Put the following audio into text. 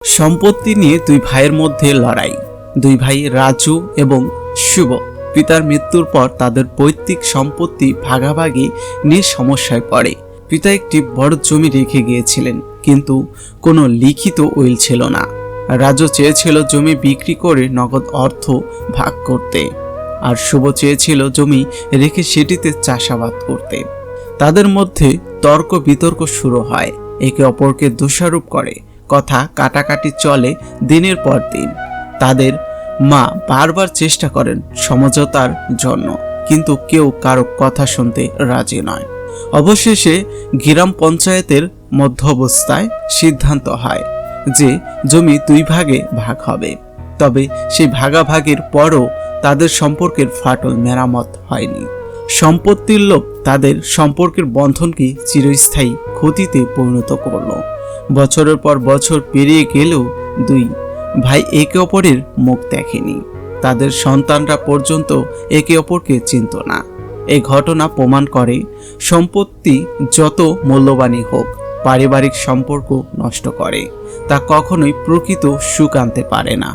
সম্পত্তি নিয়ে দুই ভাইয়ের মধ্যে লড়াই। দুই ভাই রাজু এবং শুভ পিতার মৃত্যুর পর তাদের পৈতৃক সম্পত্তি ভাগাভাগি নিয়ে সমস্যায় পড়ে। পিতা একটি বড় জমি রেখে গিয়েছিলেন, কিন্তু কোনো লিখিত উইল ছিল না। রাজু চেয়েছিল জমি বিক্রি করে নগদ অর্থ ভাগ করতে, আর শুভ চেয়েছিল জমি রেখে সেটিতে চাষাবাদ করতে। তাদের মধ্যে তর্ক বিতর্ক শুরু হয়, একে অপরকে দোষারোপ করে, কথা কাটাকাটি চলে দিনের পর দিন। তাদের মা বারবার চেষ্টা করেন সমঝোতার জন্য, কিন্তু কেউ কারো কথা শুনতে রাজি নয়। অবশেষে গ্রাম পঞ্চায়েতের মধ্যবস্থায় সিদ্ধান্ত হয় যে জমি দুই ভাগে ভাগ হবে। তবে সেই ভাগাভাগির পরও তাদের সম্পর্কের ফাটল মেরামত হয়নি। সম্পত্তির লোভ তাদের সম্পর্কের বন্ধনকে চিরস্থায়ী ক্ষতিতে পরিণত করল। বছরের পর বছর পেরিয়ে গেলেও দুই ভাই একে অপরের মুখ দেখেনি। তাদের সন্তানরা পর্যন্ত একে অপরকে চিনত না। এই ঘটনা প্রমাণ করে, সম্পত্তি যত মূল্যবানই হোক, পারিবারিক সম্পর্ক নষ্ট করে, তা কখনোই প্রকৃত সুখ আনতে পারে না।